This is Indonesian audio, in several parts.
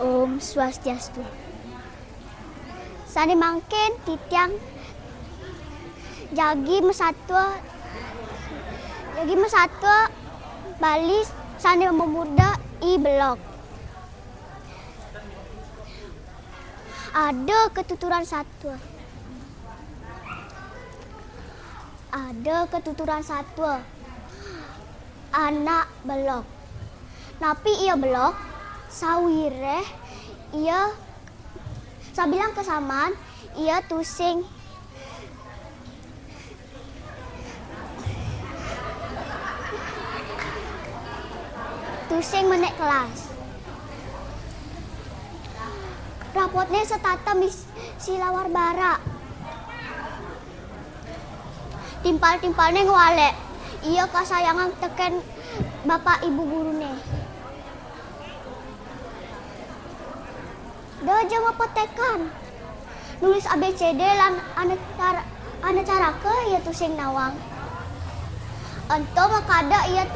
Om Swastiastu. Sani mangken titiang jagi mesatwa Bali sani memuda I blok. Ada ketuturan satwa. Anak belok. Napi ia belok sawireh ia sabilang kesamaan ia tusing menek kelas. Rapotnya setata si lawar bara. Timpal-timpalnya ngewalek. Ia kasayangan teken bapak ibu gurune. Dah jama petekan. Nulis ABCD lan ane cara ke ia tusing nawang. Ento makada ia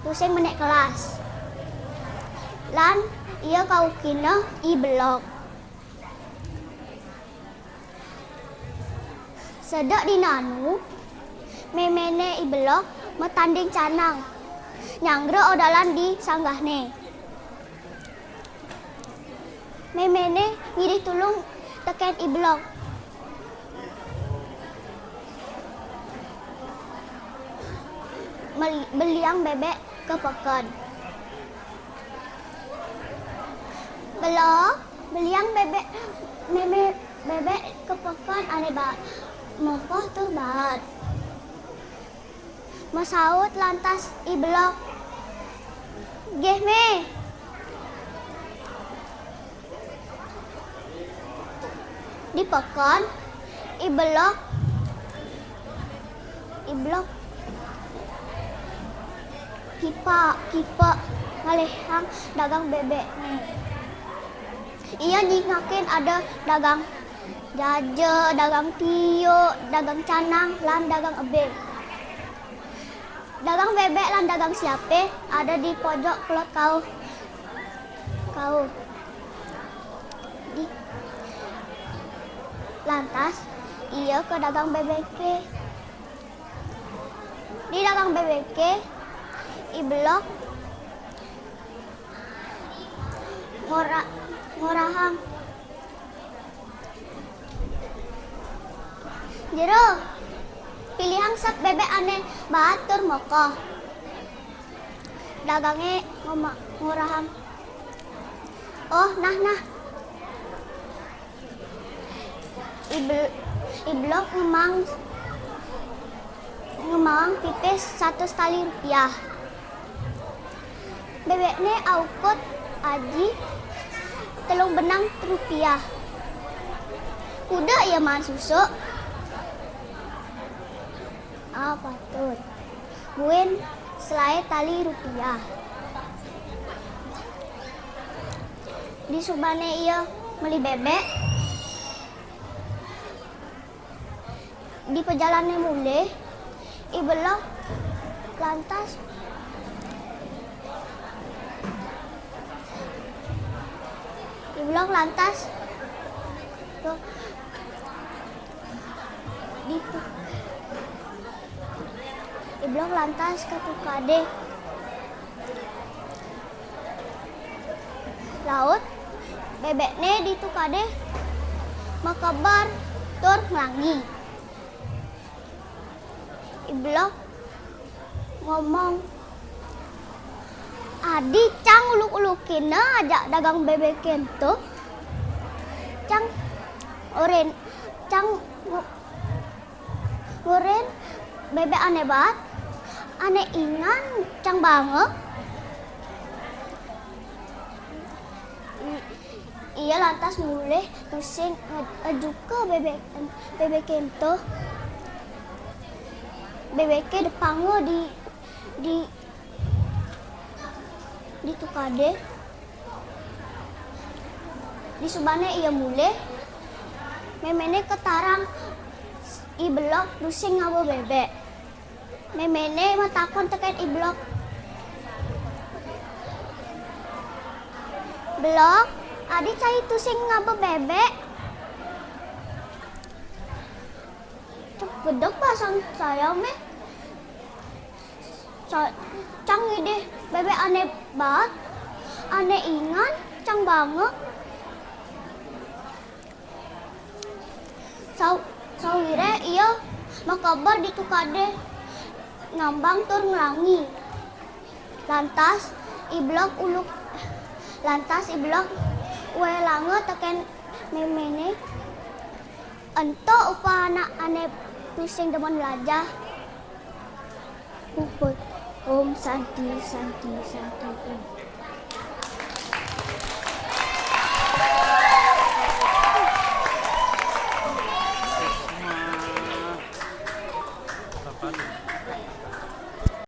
tusing menek kelas. Lan ia kaukina I blok. Sedak dinanu memene I blok metanding canang. Nyanggre odalan di sanggahne. Memene ngidih tulung teken I blok. Beliang bebek ke peken. Beliang bebek ke peken ane ba mopoh tuh bat. Masaut lantas I blok. Geh me. Di peken I blok kipa ngalehang dagang bebek nih. Ia nyingakin ada dagang jaje, dagang tio, dagang canang, lan dagang ebe. Dagang bebek lan dagang siape ada di pojok kelot kau. Lantas ia ke dagang bebek. Di dagang bebek I blok ngorahang. Jero pilihan sak bebek ane batur moko. Dagangnya ngorahang. Oh nah. I blok ngemang pipis 100 tali rupiah. Bebeknya aukot aji telung benang rupiah. Kuda ia man susu. Patut. Buin selai tali rupiah. Di subane ia meli bebek. Di perjalanannya mulai I blok lantas tuh I blok lantas ke tukade laut bebeknya di tukade makabar tur melangi. I blok ngomong adi cang uluk-ulukin aja dagang bebek kento. Cang ngoren bebek aneh banget. Aneh ingan cang banget. Ia lantas mulai tusing ngejuke bebek kento. Bebeknya depango di tukade. Di subane ia mulai memene ketarang I blok tusing ngabo bebek. Memene matakon teken I blok. Belum. Adi cai tusing ngaba bebek. Cuk gedek pasang saya meh. Cang ide bebek aneh banget. Aneh ingan, cang banget. Sawire iya makabar di tukade ngambang tur ngelangi. Lantas iblok we lange teken memene ento upana ane pusing demen belajar. Puput Om Santi Santi Santi Om.